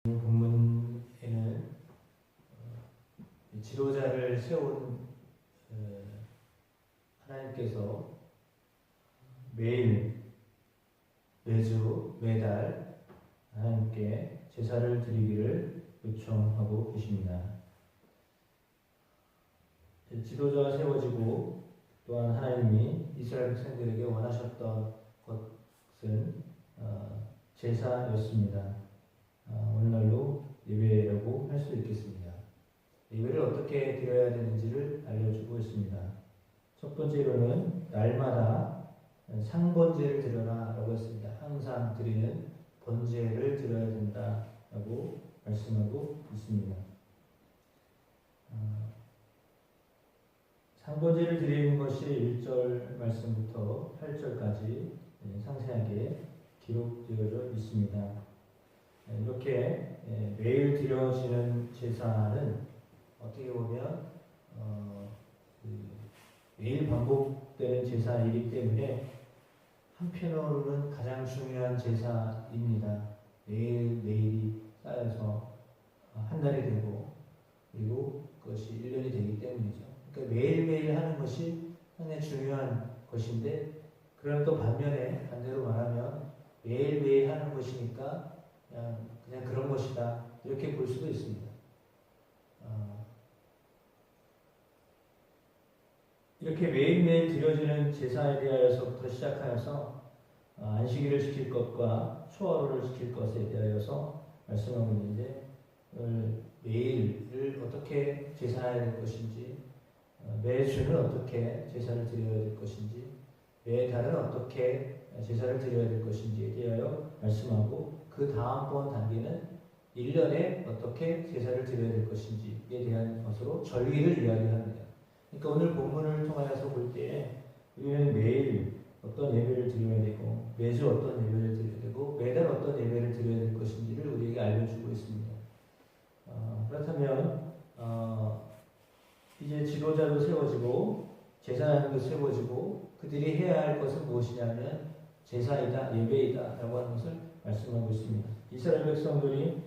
본문에는 지도자를 세운 하나님께서 매주, 매달 하나님께 제사를 드리기를 요청하고 계십니다. 지도자가 세워지고 또한 하나님이 이스라엘 백성들에게 원하셨던 것은 제사였습니다. 오늘날로 예배라고 할 수 있겠습니다. 예배를 어떻게 드려야 되는지를 알려주고 있습니다. 첫 번째로는 날마다 상번제를 드려라 라고 했습니다. 항상 드리는 번제를 드려야 된다라고 말씀하고 있습니다. 상번제를 드리는 것이 1절 말씀부터 8절까지 상세하게 기록되어져 있습니다. 이렇게 매일 드려지는 제사는 어떻게 보면 매일 반복되는 제사이기 때문에 한편으로는 가장 중요한 제사입니다. 매일매일이 쌓여서 한 달이 되고 그리고 그것이 1년이 되기 때문이죠. 그러니까 매일매일 하는 것이 상당히 중요한 것인데, 그러나 또 반대로 말하면 매일매일 하는 것이니까 그냥 그런 것이다 이렇게 볼 수도 있습니다. 이렇게 매일매일 드려지는 제사에 대하여서부터 시작하여서 안식일을 지킬 것과 초하루를 지킬 것에 대하여서 말씀하고 있는데, 매일을 어떻게 제사해야 될 것인지, 매주는 어떻게 제사를 드려야 될 것인지, 매달은 어떻게 제사를 드려야 될 것인지에 대하여 말씀하고, 그 다음번 단계는 1년에 어떻게 제사를 드려야 될 것인지에 대한 것으로 절기를 이야기합니다. 그러니까 오늘 본문을 통하여서 볼 때 우리는 매일 어떤 예배를 드려야 되고, 매주 어떤 예배를 드려야 되고, 매달 어떤 예배를 드려야 될 것인지를 우리에게 알려주고 있습니다. 그렇다면 이제 지도자도 세워지고 제사장도 세워지고 그들이 해야 할 것은 무엇이냐면 제사이다, 예배이다 라고 하는 것을 말씀하고 있습니다. 이스라엘 백성들이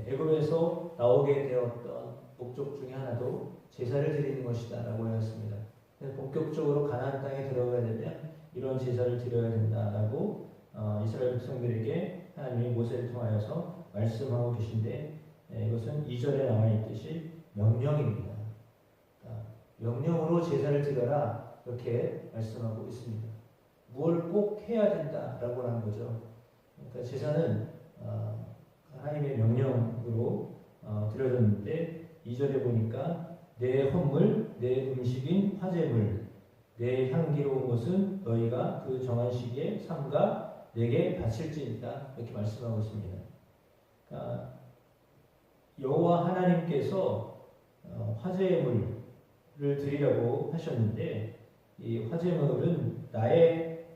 애굽에서 나오게 되었던 목적 중에 하나도 제사를 드리는 것이다 라고 하였습니다. 본격적으로 가나안 땅에 들어가야 되면 이런 제사를 드려야 된다라고 이스라엘 백성들에게 하나님이 모세를 통하여서 말씀하고 계신데, 이것은 2절에 나와있듯이 명령입니다. 명령으로 제사를 드려라 이렇게 말씀하고 있습니다. 뭘 꼭 해야 된다라고 하는 거죠. 그러니까 제사는 하나님의 명령으로 드려졌는데, 2절에 보니까 내 헌물, 내 음식인 화제물, 내 향기로운 것은 너희가 그 정한 시기에 삼가 내게 바칠지니라 이렇게 말씀하고 있습니다. 그러니까 여호와 하나님께서 화제물을 드리라고 하셨는데, 이 화제물은 나의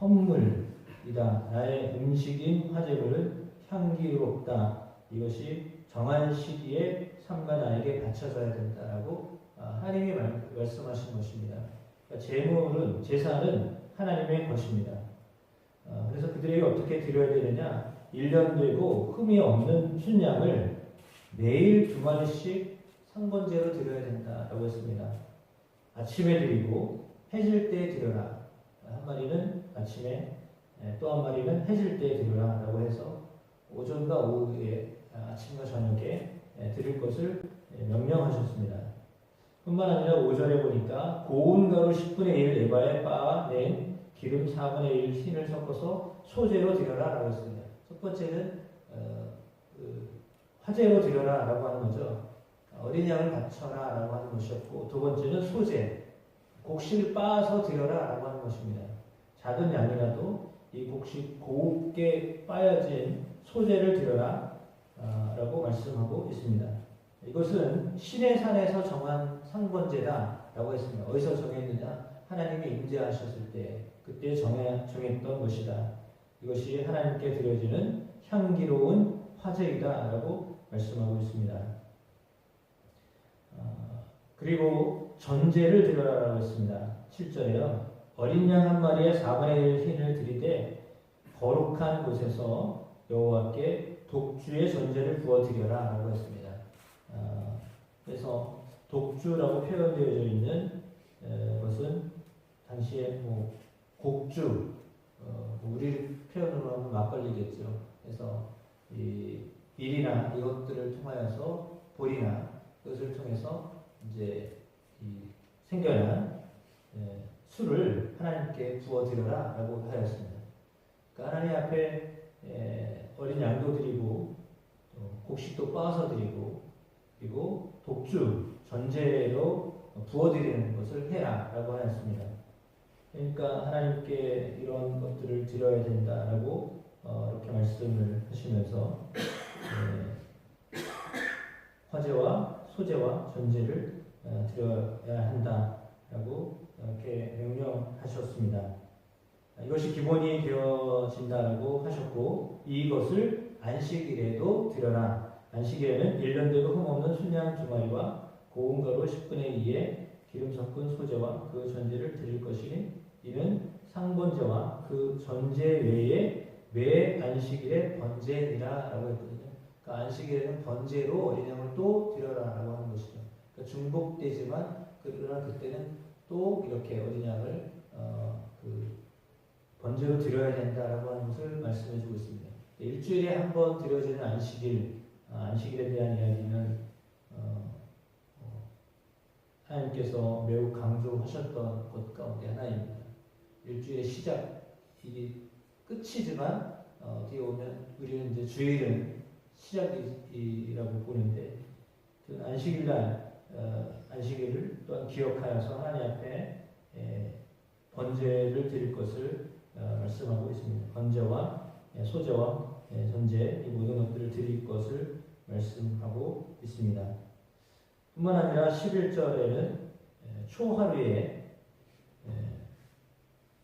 헌물이다, 나의 음식인 화제물은 향기롭다, 이것이 정한 시기에 삼가 나에게 바쳐져야 된다라고 하나님이 말씀하신 것입니다. 그러니까 제사는 하나님의 것입니다. 그래서 그들에게 어떻게 드려야 되느냐, 1년 되고 흠이 없는 순양을 매일 2마리씩 상번제로 드려야 된다라고 했습니다. 아침에 드리고 해질 때 드려라. 한 마리는 아침에, 또 한 마리는 해질 때 드려라 라고 해서 오전과 오후에, 아침과 저녁에 드릴 것을 명령하셨습니다. 뿐만 아니라 5절에 보니까 고운 가루 10분의 1 에바에 빻아낸 기름 4분의 1 흰을 섞어서 소제로 드려라 라고 했습니다. 첫 번째는 화제로 드려라 라고 하는 거죠. 어린 양을 바쳐라 라고 하는 것이었고, 두 번째는 소제, 곡식을 빻아서 드려라 라고 하는 것입니다. 작은 양이라도 이 곡식 곱게 빻아진 소제를 드려라 라고 말씀하고 있습니다. 이것은 신의 산에서 정한 상번제다 라고 했습니다. 어디서 정했느냐? 하나님이 임재하셨을 때 그때 정했던 것이다. 이것이 하나님께 드려지는 향기로운 화제이다 라고 말씀하고 있습니다. 그리고 전제를 드려라라고 했습니다. 7절에요. 어린 양 한 마리에 4분의 1 흰을 드리되 거룩한 곳에서 여호와께 독주의 전제를 부어드려라 라고 했습니다. 그래서 독주라고 표현되어져 있는 것은 당시에 뭐 곡주, 우리 표현으로 하면 막걸리겠죠. 그래서 이 밀이나 이것들을 통하여서 볼이나 그것을 통해서 이제 이 생겨난 술을 하나님께 부어드려라라고 하였습니다. 그러니까 하나님 앞에 어린 양도 드리고 곡식도 빻아서 드리고 그리고 독주 전제로 부어드리는 것을 해라라고 하였습니다. 그러니까 하나님께 이런 것들을 드려야 된다라고 이렇게 말씀을 하시면서 화제와 소제와 전제를 드려야 한다라고 이렇게 명령하셨습니다. 이것이 기본이 되어진다라고 하셨고 이것을 안식일에도 드려라. 안식일에는 1년 되고 흠없는 순양 2마리와 고운 가루 10분의 2에 기름 섞은 소제와 그 전제를 드릴 것이니 이는 상번제와 그 전제 외에 매 안식일에 번제니라 라고 했거든요. 그러니까 안식일에는 번제로 어린 양을 또 드려라 라고 하는 것이죠. 그러니까 중복되지만 그러나 그때는 또 이렇게 어린 양을 번제로 드려야 된다라고 하는 것을 말씀해 주고 있습니다. 일주일에 한 번 드려지는 안식일에 대한 이야기는 하나님께서 매우 강조하셨던 것 가운데 하나입니다. 일주일의 시작이 끝이지만 어떻게 보면 우리는 이제 주일은 시작이라고 보는데 그 안식일날 안식일을 또한 기억하여서 하나님 앞에 번제를 드릴 것을 말씀하고 있습니다. 번제와 소제와 전제 이 모든 것들을 드릴 것을 말씀하고 있습니다. 뿐만 아니라 11절에는 초하루에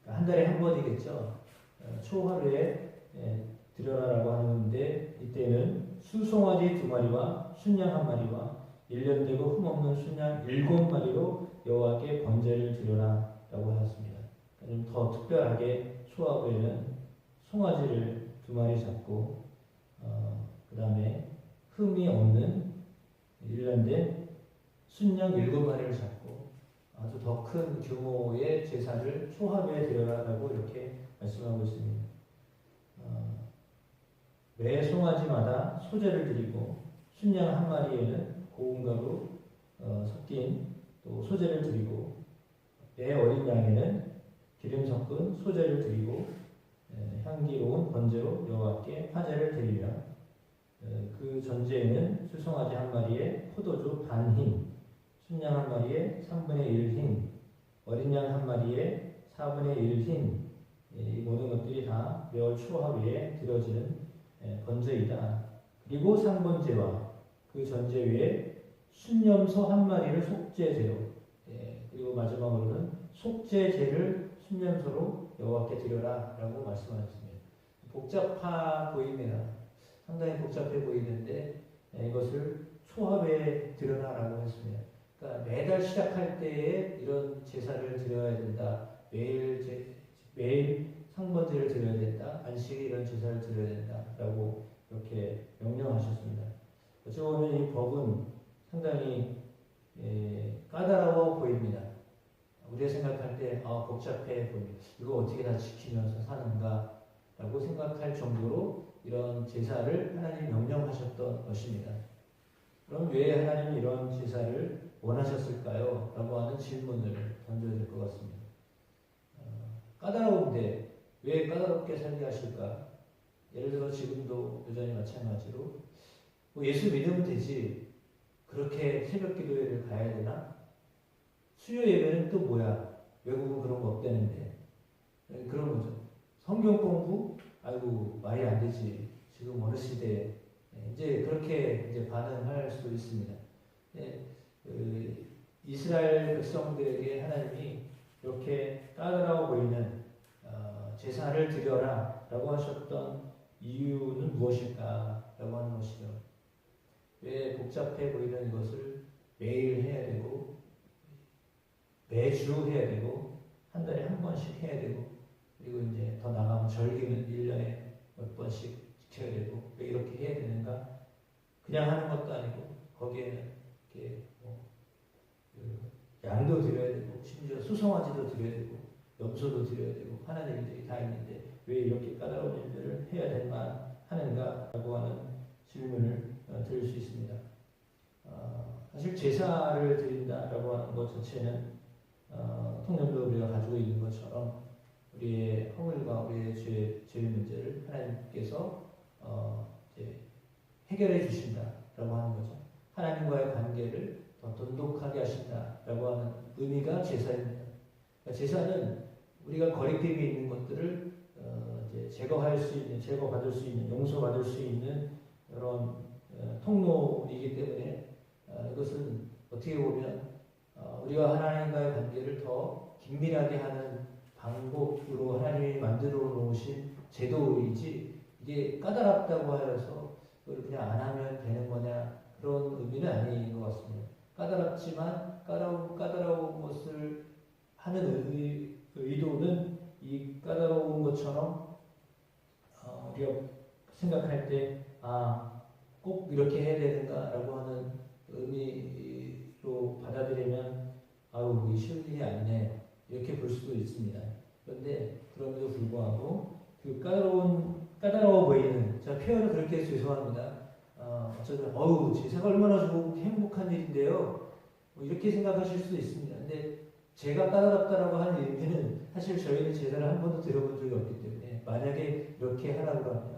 한 달에 한 번이겠죠. 초하루에 드려라라고 하는데 이때는 수송아지 2마리와 순양 1마리와 1년 되고 흠없는 순양 7마리로 여호와께 번제를 드려라라고 하였습니다. 좀 더 특별하게 초하루에는 송아지를 2마리 잡고 그 다음에 흠이 없는 1년 된 순양 7마리를 잡고 아주 더 큰 규모의 제사를 초하루에 드려라라고 이렇게 말씀하고 있습니다. 매 송아지마다 소제를 드리고 순양 1마리에는 고운 가루 섞인 또 소제를 드리고 매 어린 양에는 기름 섞은 소제를 드리고 향기로운 번제로 여호와께 화제를 드리며 그 전제에는 수송아지 1마리에 포도주 반흰, 순양 1마리에 3분의 1흰, 어린 양 1마리에 4분의 1흰 이 모든 것들이 다 매월 초하루에 드려지는 번제이다. 그리고 상번제와 그 전제 외에 순념소 1마리를 속죄제로 그리고 마지막으로는 속죄제를 순념소로 여호와께 드려라라고 말씀하셨습니다. 복잡해 보입니다. 상당히 복잡해 보이는데 이것을 초하루에 드려라라고 했습니다. 그러니까 매달 시작할 때에 이런 제사를 드려야 된다. 매일 상번제를 드려야 된다. 안식에 이런 제사를 드려야 된다라고 이렇게 명령하셨습니다. 어찌 보면 이 법은 상당히 까다로워 보입니다. 우리가 생각할 때 복잡해 보입니다. 이거 어떻게 다 지키면서 사는가 라고 생각할 정도로 이런 제사를 하나님이 명령하셨던 것입니다. 그럼 왜 하나님이 이런 제사를 원하셨을까요? 라고 하는 질문을 던져야 될 것 같습니다. 까다로운데 왜 까다롭게 살게 하실까? 예를 들어 지금도 여전히 마찬가지로 예수 믿으면 되지 그렇게 새벽 기도회를 가야 되나? 수요 예배는 또 뭐야? 외국은 그런 거 없다는데 그런 거죠. 성경 공부? 아이고 말이 안 되지. 지금 어느 시대에 이제 그렇게 이제 반응할 수 있습니다. 이스라엘 백성들에게 하나님이 이렇게 까다로워 보이는 제사를 드려라라고 하셨던 이유는 무엇일까라고 하는 것이죠. 왜 복잡해 보이는 이것을 매일 해야 되고 매주 해야 되고 한 달에 한 번씩 해야 되고 그리고 이제 더 나가면 절기는 1년에 몇 번씩 지켜야 되고 왜 이렇게 해야 되는가? 그냥 하는 것도 아니고 거기에는 이렇게 양도 드려야 되고 심지어 수송아지도 드려야 되고 염소도 드려야 되고 하나님 일들이 다 있는데 왜 이렇게 까다로운 일들을 해야 될만 하는가라고 하는 질문을 드릴 수 있습니다. 사실 제사를 드린다라고 하는 것 자체는 통념도 우리가 가지고 있는 것처럼 우리의 허물과 우리의 죄의 문제를 하나님께서 이제 해결해 주신다라고 하는 거죠. 하나님과의 관계를 더 돈독하게 하신다라고 하는 의미가 제사입니다. 그러니까 제사는 우리가 거리낌이 있는 것들을 이제 제거할 수 있는, 제거받을 수 있는, 용서받을 수 있는 이런 통로이기 때문에 이것은 어떻게 보면 우리가 하나님과의 관계를 더 긴밀하게 하는 방법으로 하나님이 만들어 놓으신 제도이지 이게 까다롭다고 하여서 그걸 그냥 안 하면 되는 거냐 그런 의미는 아닌 것 같습니다. 까다롭지만 까다로운 것을 하는 의도는 이 까다로운 것처럼 우리가 생각할 때 꼭 이렇게 해야 되는가라고 하는 의미로 받아들이면 이게 쉬운 일이 아니네 이렇게 볼 수도 있습니다. 그런데 그럼에도 불구하고 그 까다로워 보이는 제가 표현을 그렇게 해서 죄송합니다. 어쩌면 제사가 얼마나 좋고 행복한 일인데요. 이렇게 생각하실 수도 있습니다. 근데 제가 까다롭다라고 하는 의미는 사실 저희는 제사를 한 번도 드려본 적이 없기 때문에 만약에 이렇게 하라고 하면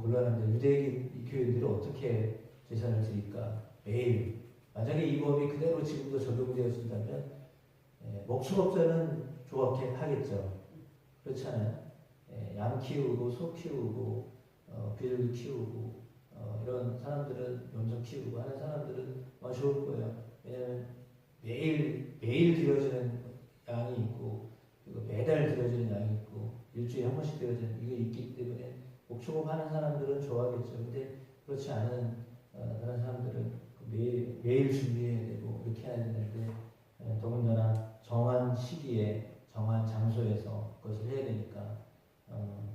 곤란한데 유대인 교인들은 어떻게 제사를 드릴까? 매일 만약에 이 법이 그대로 지금도 적용되어진다면 목축업자는 좋게 하겠죠. 그렇잖아요. 양 키우고 소 키우고 비둘기 키우고 이런 사람들은 염소 키우고 하는 사람들은 좋을 거예요. 왜냐하면 매일 드려지는 양이 있고 그리고 매달 드려지는 양이 있고 일주일에 한 번씩 드려지는 이게 있기 때문에 목축업 하는 사람들은 좋아하겠죠. 근데 그렇지 않은 그런 사람들은 매일 준비해야 되고 이렇게 해야 되는데 더군다나 정한 시기에 정한 장소에서 그것을 해야 되니까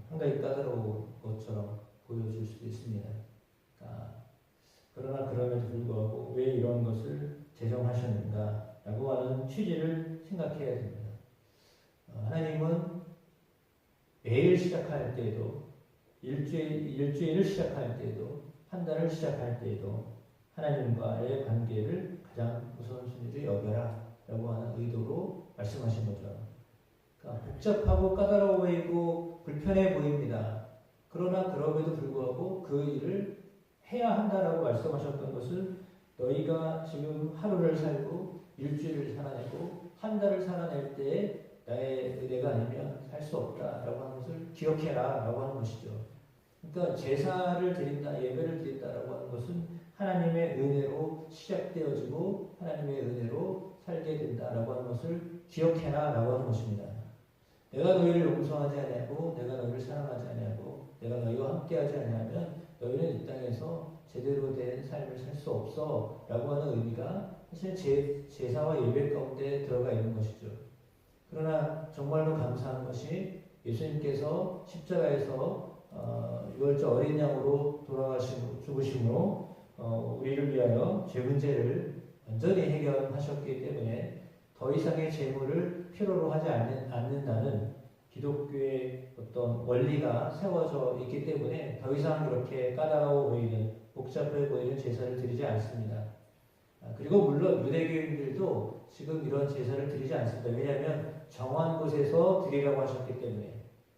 상당히 까다로운 것처럼 보여질 수도 있습니다. 그러나 그럼에도 불구하고 왜 이런 것을 제정하셨는가라고 하는 취지를 생각해야 됩니다. 하나님은 매일 시작할 때에도 일주일을 시작할 때에도 한 달을 시작할 때에도 하나님과의 관계를 가장 우선순위로 여겨라 라고 하는 의도로 말씀하신 거죠. 그러니까 복잡하고 까다로워 보이고 불편해 보입니다. 그러나 그럼에도 불구하고 그 일을 해야 한다라고 말씀하셨던 것을 너희가 지금 하루를 살고 일주일을 살아내고 한 달을 살아낼 때에 나의 은혜가 아니면 살 수 없다라고 하는 것을 기억해라 라고 하는 것이죠. 그러니까 제사를 드린다, 예배를 드린다라고 하는 것은 하나님의 은혜로 시작되어지고 하나님의 은혜로 살게 된다라고 하는 것을 기억해라 라고 하는 것입니다. 내가 너희를 용서하지 아니하고 내가 너희를 사랑하지 아니하고 내가 너희와 함께하지 아니하면 너희는 이 땅에서 제대로 된 삶을 살 수 없어 라고 하는 의미가 사실 제사와 예배 가운데 들어가 있는 것이죠. 그러나 정말로 감사한 것이 예수님께서 십자가에서 유월절 어린 양으로 돌아가시고 죽으심으로 우리를 위하여 죄 문제를 완전히 해결하셨기 때문에 더 이상의 제물을 필요로 하지 않는다는 기독교의 어떤 원리가 세워져 있기 때문에 더 이상 그렇게 까다로워 보이는 복잡해 보이는 제사를 드리지 않습니다. 그리고 물론 유대교인들도 지금 이런 제사를 드리지 않습니다. 왜냐하면 정한 곳에서 드리라고 하셨기 때문에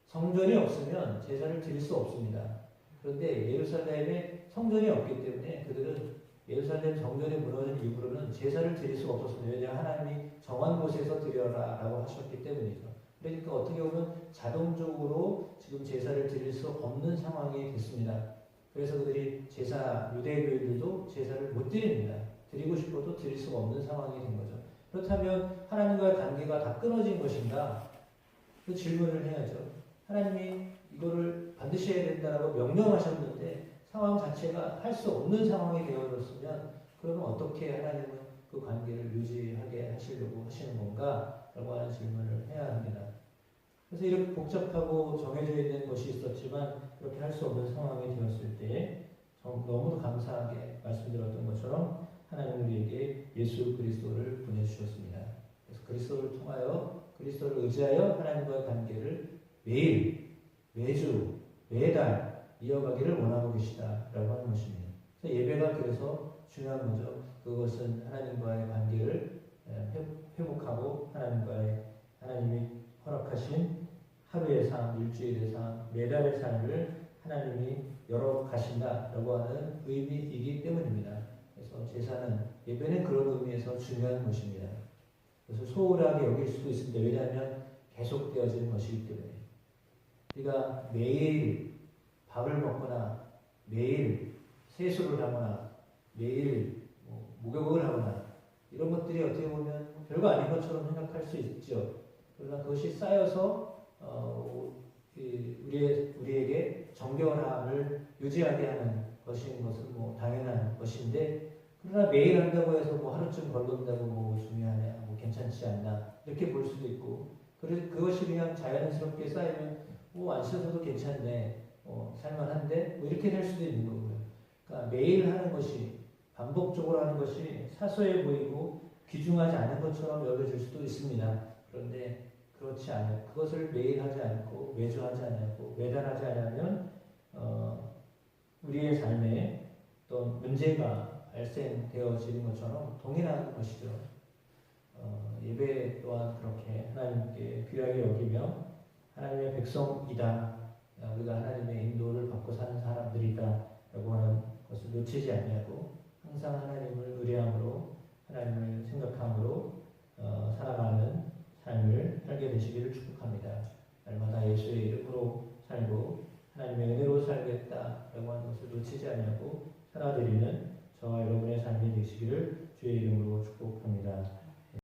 성전이 없으면 제사를 드릴 수 없습니다. 그런데 예루살렘에 성전이 없기 때문에 그들은 예루살렘 성전이 무너진 이후로는 제사를 드릴 수가 없었습니다. 왜냐하면 하나님이 정한 곳에서 드려라 라고 하셨기 때문이죠. 그러니까 어떻게 보면 자동적으로 지금 제사를 드릴 수 없는 상황이 됐습니다. 그래서 그들이 유대교인들도 제사를 못 드립니다. 드리고 싶어도 드릴 수가 없는 상황이 된 거죠. 그렇다면 하나님과의 관계가 다 끊어진 것인가? 그 질문을 해야죠. 하나님이 이거를 반드시 해야 된다고 명령하셨는데 상황 자체가 할 수 없는 상황이 되어졌으면 그러면 어떻게 하나님은 그 관계를 유지하게 하시려고 하시는 건가? 라고 하는 질문을 해야 합니다. 그래서 이렇게 복잡하고 정해져 있는 것이 있었지만 그렇게 할 수 없는 상황이 되었을 때 너무도 감사하게 말씀드렸던 것처럼 하나님 우리에게 예수 그리스도를 보내주셨습니다. 그래서 그리스도를 통하여 그리스도를 의지하여 하나님과의 관계를 매일, 매주, 매달 이어가기를 원하고 계시다라고 하는 것입니다. 그래서 예배가 그래서 중요한 거죠. 그것은 하나님과의 관계를 회복하고 하나님이 허락하신 하루의 삶, 일주일의 삶, 매달의 삶을 하나님이 열어가신다라고 하는 의미이기 때문입니다. 그래서 제사는, 예배는 그런 의미에서 중요한 것입니다. 그래서 소홀하게 여길 수도 있습니다. 왜냐하면 계속되어지는 것이기 때문에. 우리가 매일 밥을 먹거나 매일 세수를 하거나 매일 목욕을 하거나 이런 것들이 어떻게 보면 별거 아닌 것처럼 생각할 수 있죠. 그러나 그것이 쌓여서 우리에게 정결함을 유지하게 하는 것인 것은 당연한 것인데, 그러나 매일 한다고 해서 하루쯤 걸른다고 중요하냐, 괜찮지 않나 이렇게 볼 수도 있고, 그것이 그냥 자연스럽게 쌓이면 안 씻어도 괜찮네, 살만한데 이렇게 될 수도 있는 거고요. 그러니까 매일 하는 것이, 반복적으로 하는 것이 사소해 보이고 귀중하지 않은 것처럼 여겨질 수도 있습니다. 그런데 그렇지 않아요. 그것을 매일 하지 않고 매주 하지 않고 매달 하지 않으면 우리의 삶에 또 문제가 발생되어지는 것처럼 동일한 것이죠. 예배 또한 그렇게 하나님께 귀하게 여기며 하나님의 백성이다, 우리가 하나님의 인도를 받고 사는 사람들이다 라고 하는 것을 놓치지 않냐고, 항상 하나님을 의뢰함으로 하나님을 생각함으로 살아가는 삶을 살게 되시기를 축복합니다. 날마다 예수의 이름으로 살고 하나님의 은혜로 살겠다라고 하는 것을 놓치지 않냐고 살아드리는 저와 여러분의 삶이 되시기를 주의 이름으로